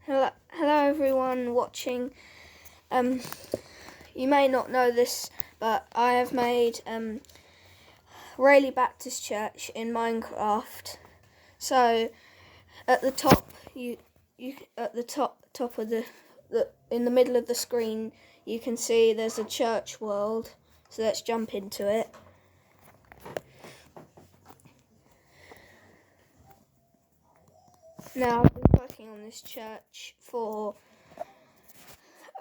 Hello everyone watching. You may not know this, but I have made Rayleigh Baptist Church in Minecraft. So at the top, you at the top of the in the middle of the screen, you can see there's a church world. So let's jump into it. Now I've been working on this church for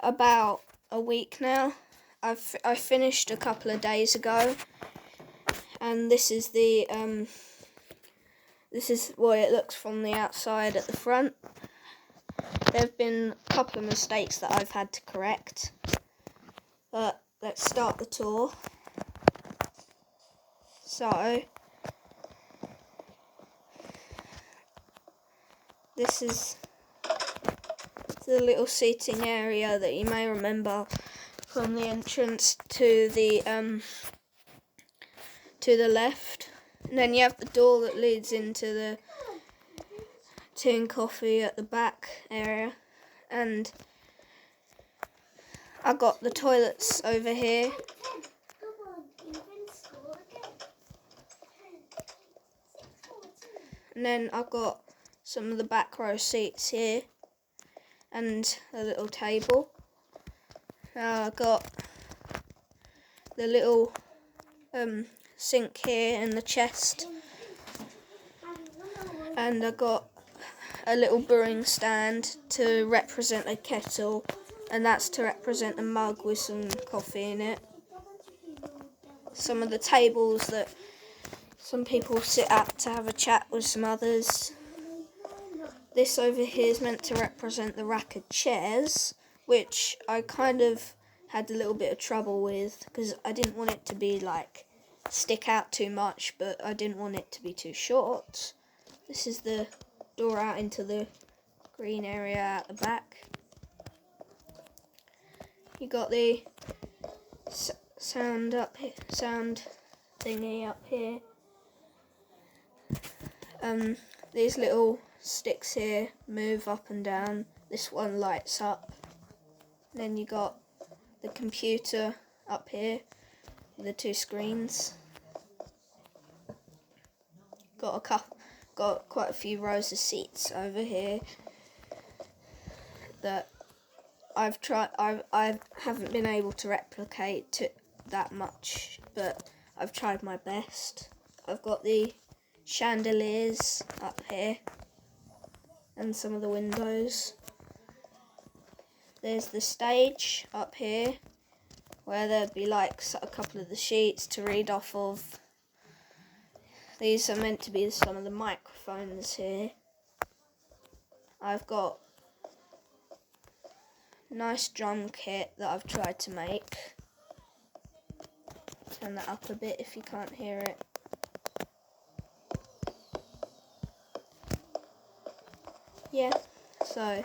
about a week now. I finished a couple of days ago, and this is what it looks from the outside at the front. There have been a couple of mistakes that I've had to correct, but let's start the tour. So this is the little seating area that you may remember from the entrance to the left, and then you have the door that leads into the tea and coffee at the back area, and I got the toilets over here. And then I've got some of the back row seats here and a little table. Now I've got the little sink here and the chest, and I've got a little brewing stand to represent a kettle, and that's to represent a mug with some coffee in it. Some of the tables that some people sit at to have a chat with some others. This over here is meant to represent the rack of chairs, which I kind of had a little bit of trouble with because I didn't want it to be like stick out too much, but I didn't want it to be too short. This is the door out into the green area at the back. You got the sound thingy up here. These little sticks here move up and down. This one lights up. Then you got the computer up here with the two screens. Got quite a few rows of seats over here that I haven't been able to replicate that much, but I've tried my best. I've got the chandeliers up here and some of the windows. There's the stage up here where there'd be like a couple of the sheets to read off of. These are meant to be some of the microphones here. I've got a nice drum kit that I've tried to make. Turn that up a bit if you can't hear it. Yeah, so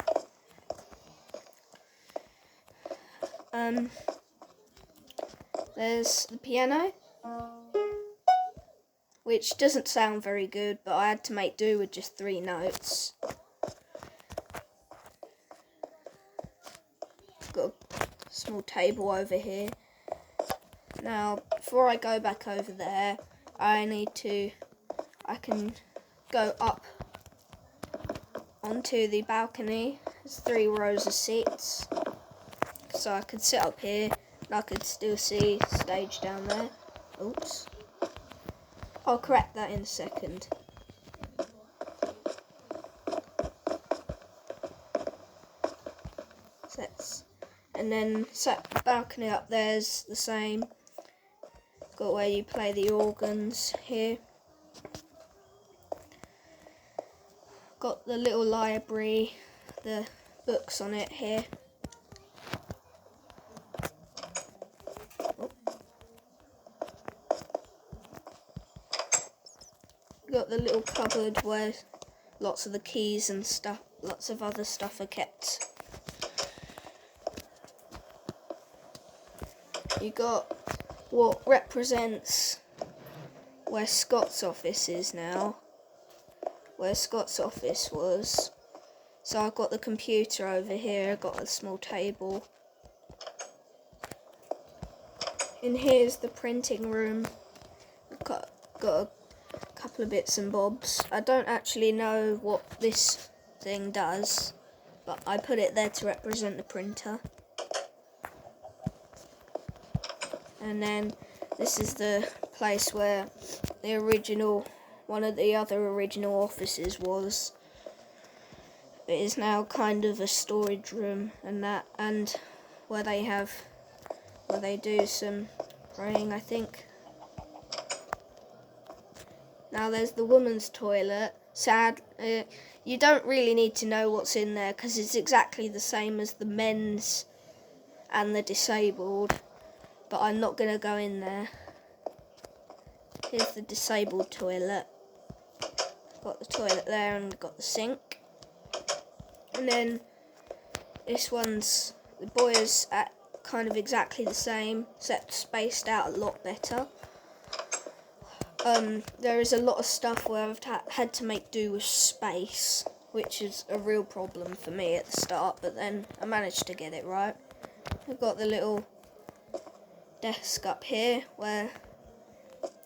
there's the piano, which doesn't sound very good, but I had to make do with just 3 notes. Got a small table over here. Now, before I go back over there, I can go up onto the balcony. There's 3 rows of seats, so I could sit up here and I could still see the stage down there. Oops. I'll correct that in a second. And then balcony up there's the same. Got where you play the organs here. Got the little library, the books on it here. Got the little cupboard where lots of the keys and stuff, lots of other stuff are kept. You got what represents where Scott's office is now, where Scott's office was. So I've got the computer over here, I've got a small table. In here's the printing room. I've got a couple of bits and bobs. I don't actually know what this thing does, but I put it there to represent the printer. And then this is the place where one of the other original offices was. It is now kind of a storage room and where they do some praying, I think. Now there's the woman's toilet. You don't really need to know what's in there because it's exactly the same as the men's and the disabled, but I'm not going to go in there. Here's the disabled toilet. Got the toilet there and got the sink. And then this one's, the boilers at kind of exactly the same, except spaced out a lot better. There is a lot of stuff where I've had to make do with space, which is a real problem for me at the start, but then I managed to get it right. I've got the little desk up here where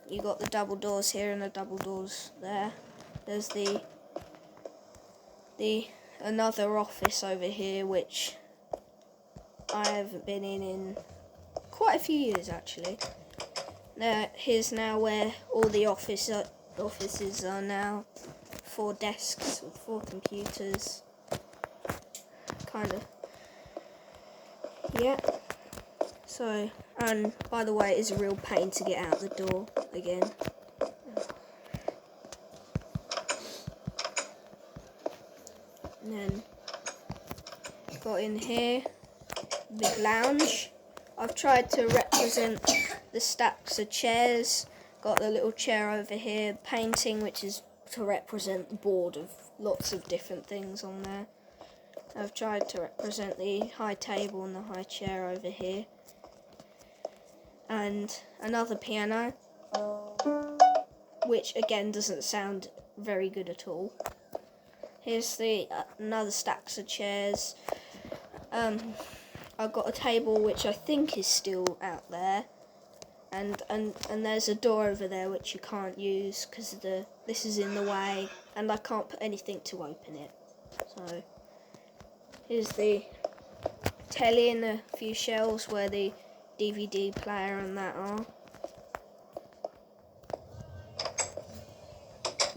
you got the double doors here and the double doors there. There's the another office over here, which I haven't been in quite a few years actually. Here's now where all the offices are now. 4 desks with 4 computers. Kind of. Yeah. So, and by the way, it is a real pain to get out the door again. And then got in here, big lounge. I've tried to represent the stacks of chairs. Got the little chair over here, painting, which is to represent the board of lots of different things on there. I've tried to represent the high table and the high chair over here. And another piano, which again doesn't sound very good at all. Here's the another stacks of chairs. I've got a table which I think is still out there, and there's a door over there which you can't use because this is in the way, and I can't put anything to open it. So here's the telly and a few shelves where the DVD player and that are.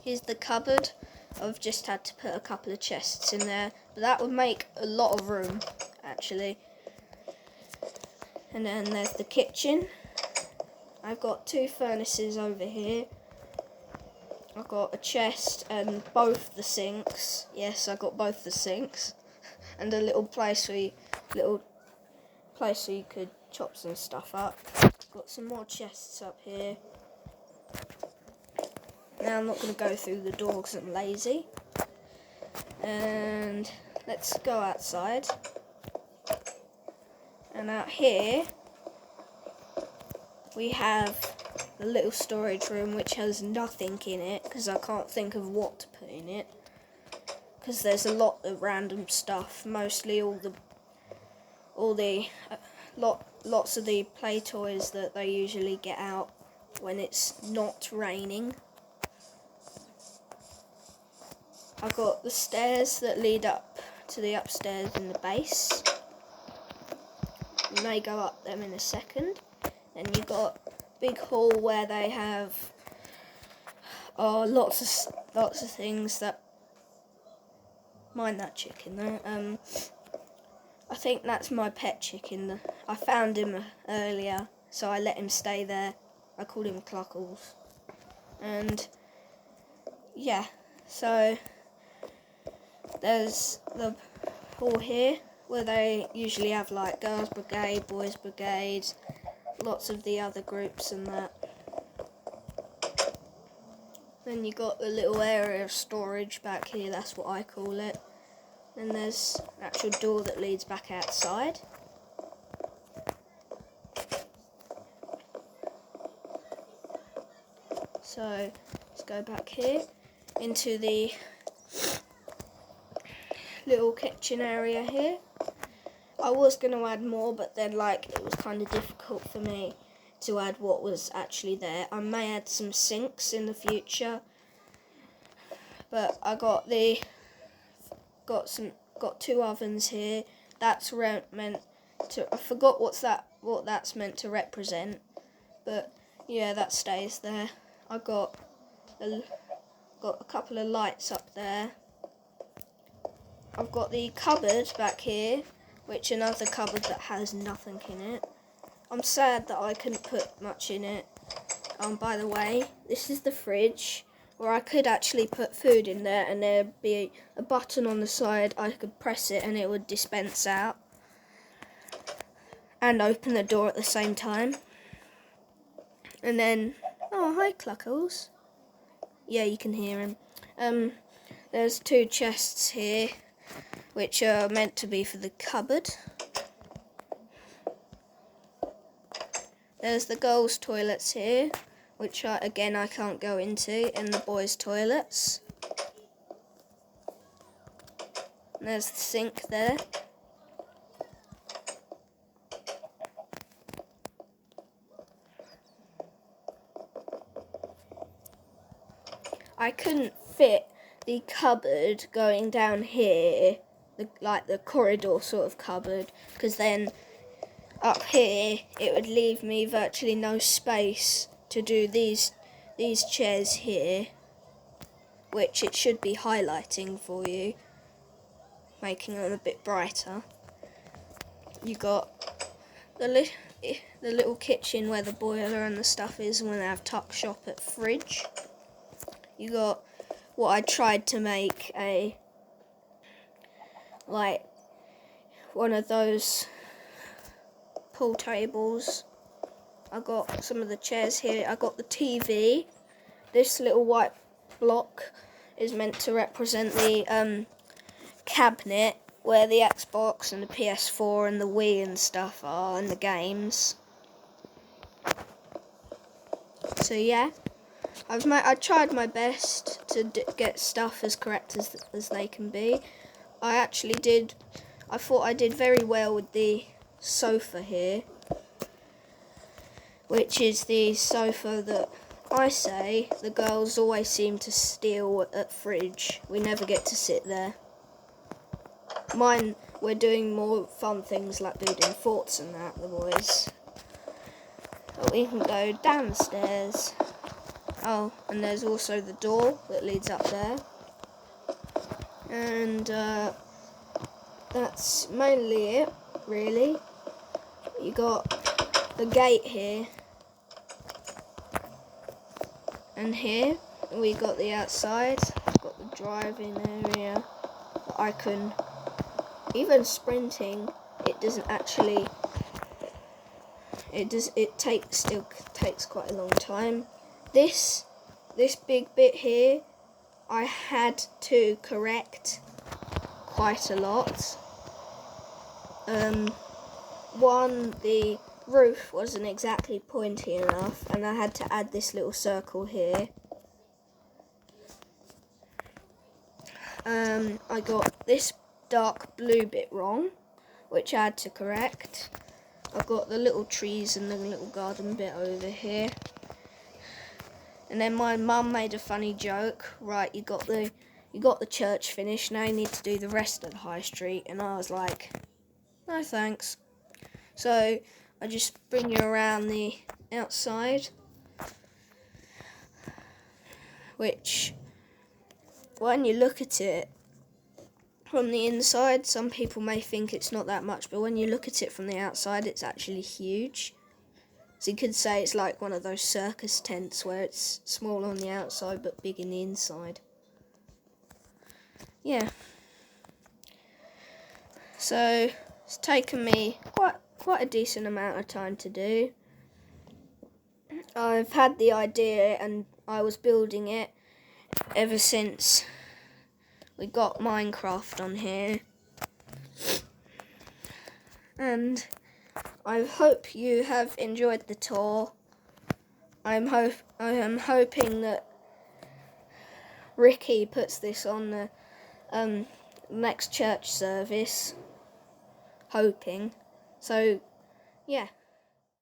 Here's the cupboard. I've just had to put a couple of chests in there, but that would make a lot of room actually. And then there's the kitchen. I've got 2 furnaces over here. I've got a chest and both the sinks. Yes, I got both the sinks. And a little place where you could chop some stuff up. Got some more chests up here. Now I'm not going to go through the door because I'm lazy. And let's go outside. And out here we have a little storage room which has nothing in it because I can't think of what to put in it. Because there's a lot of random stuff, mostly lots of the play toys that they usually get out when it's not raining. I've got the stairs that lead up to the upstairs in the base. You may go up them in a second. Then you've got a big hall where they have lots of things that. Mind that chicken there. I think that's my pet chicken. I found him earlier, so I let him stay there. I called him Cluckles. And yeah, so there's the hall here where they usually have like Girls Brigade, Boys Brigade, lots of the other groups and that. Then you got a little area of storage back here, that's what I call it. Then there's an actual door that leads back outside. So let's go back here into the little kitchen area here. I was going to add more, but then it was kind of difficult for me to add what was actually there. I may add some sinks in the future, but I got 2 ovens here. That's meant to, I forgot what that's meant to represent, but yeah, that stays there. I got a couple of lights up there. I've got the cupboard back here, which another cupboard that has nothing in it. I'm sad that I couldn't put much in it. By the way, this is the fridge, where I could actually put food in there, and there'd be a button on the side. I could press it and it would dispense out and open the door at the same time. And then, oh hi Cluckles. Yeah, you can hear him. There's 2 chests here, which are meant to be for the cupboard. There's the girls' toilets here, which I can't go into, and the boys' toilets. And there's the sink there. I couldn't fit the cupboard going down here, the corridor sort of cupboard, because then up here it would leave me virtually no space to do these chairs here, which it should be highlighting for you, making them a bit brighter. You got the little kitchen where the boiler and the stuff is when they have tuck shop at fridge. You got what I tried to make one of those pool tables. I got some of the chairs here. I got the TV. This little white block is meant to represent the cabinet where the Xbox and the PS4 and the Wii and stuff are, and the games. So yeah, I tried my best to get stuff as correct as they can be. I thought I did very well with the sofa here, which is the sofa that I say the girls always seem to steal at fridge. We never get to sit there. Mine, we're doing more fun things like building forts and that, the boys. But we can go downstairs. Oh, and there's also the door that leads up there. And that's mainly it, really. You got the gate here. And here, we got the outside. Got the driving area. The icon. Even sprinting, it doesn't actually. Still takes quite a long time. This big bit here, I had to correct quite a lot. One, the roof wasn't exactly pointy enough, and I had to add this little circle here. I got this dark blue bit wrong, which I had to correct. I've got the little trees and the little garden bit over here. And then my mum made a funny joke. Right, you got the church finished, now you need to do the rest of the high street. And I was like, no thanks. So I just bring you around the outside, which when you look at it from the inside, some people may think it's not that much, but when you look at it from the outside, it's actually huge. So you could say it's like one of those circus tents where it's small on the outside but big in the inside. Yeah. So it's taken me quite a decent amount of time to do. I've had the idea and I was building it ever since we got Minecraft on here. And I hope you have enjoyed the tour. I am hoping that Ricky puts this on next church service. Hoping. So, yeah.